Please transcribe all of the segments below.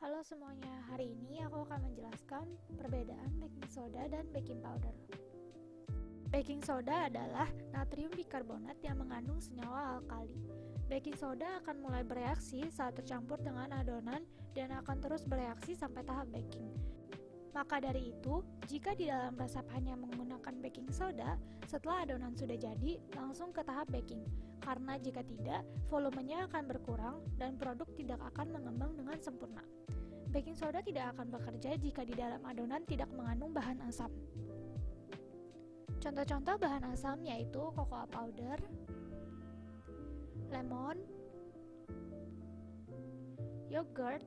Halo semuanya, hari ini aku akan menjelaskan perbedaan baking soda dan baking powder. Baking soda adalah natrium bikarbonat yang mengandung senyawa alkali. Baking soda akan mulai bereaksi saat tercampur dengan adonan dan akan terus bereaksi sampai tahap baking. Maka dari itu, jika di dalam resep hanya menggunakan baking soda, setelah adonan sudah jadi, langsung ke tahap baking. Karena jika tidak, volumenya akan berkurang dan produk tidak akan mengembang dengan sempurna. Baking soda tidak akan bekerja jika di dalam adonan tidak mengandung bahan asam. Contoh-contoh bahan asam yaitu cocoa powder, lemon, yogurt,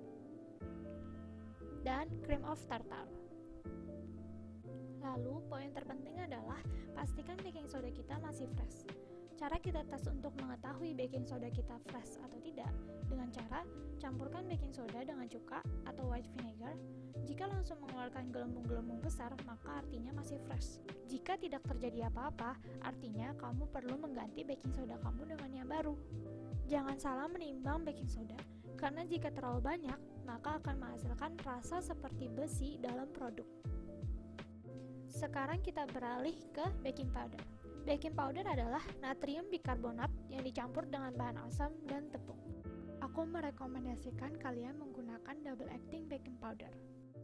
dan cream of tartar. Lalu, poin terpenting adalah pastikan baking soda kita masih fresh. Cara kita tes untuk mengetahui baking soda kita fresh atau tidak dengan cara campurkan baking soda dengan cuka atau white vinegar. Jika langsung mengeluarkan gelembung-gelembung besar, maka artinya masih fresh. Jika tidak terjadi apa-apa, artinya kamu perlu mengganti baking soda kamu dengan yang baru. Jangan salah menimbang baking soda, karena jika terlalu banyak, maka akan menghasilkan rasa seperti besi dalam produk. Sekarang kita beralih ke baking powder. Baking powder adalah natrium bikarbonat yang dicampur dengan bahan asam dan tepung. Aku merekomendasikan kalian menggunakan double acting baking powder.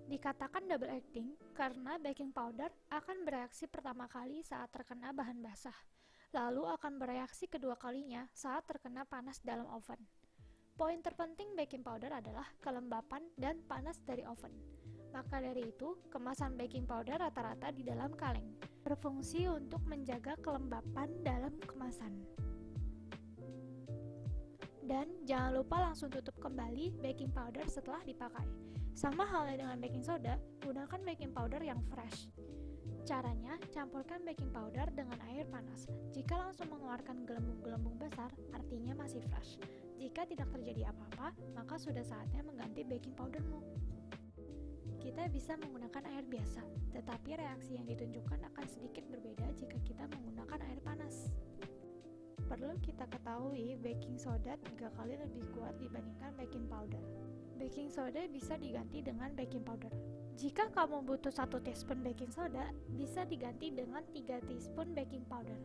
Dikatakan double acting karena baking powder akan bereaksi pertama kali saat terkena bahan basah, lalu akan bereaksi kedua kalinya saat terkena panas dalam oven. Poin terpenting baking powder adalah kelembapan dan panas dari oven. Maka dari itu, kemasan baking powder rata-rata di dalam kaleng, berfungsi untuk menjaga kelembapan dalam kemasan. Dan jangan lupa langsung tutup kembali baking powder setelah dipakai. Sama halnya dengan baking soda, gunakan baking powder yang fresh. Caranya, campurkan baking powder dengan air panas. Jika langsung mengeluarkan gelembung-gelembung besar, artinya masih fresh. Jika tidak terjadi apa-apa, maka sudah saatnya mengganti baking powdermu. Kita bisa menggunakan air biasa, tetapi reaksi yang ditunjukkan akan sedikit berbeda jika kita menggunakan air panas. Perlu kita ketahui, baking soda 3 kali lebih kuat dibandingkan baking powder. Baking soda bisa diganti dengan baking powder. Jika kamu butuh 1 teaspoon baking soda, bisa diganti dengan 3 teaspoon baking powder,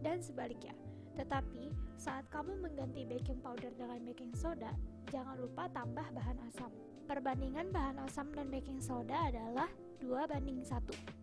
dan sebaliknya. Tetapi, saat kamu mengganti baking powder dengan baking soda, jangan lupa tambah bahan asam. Perbandingan bahan asam dan baking soda adalah 2:1.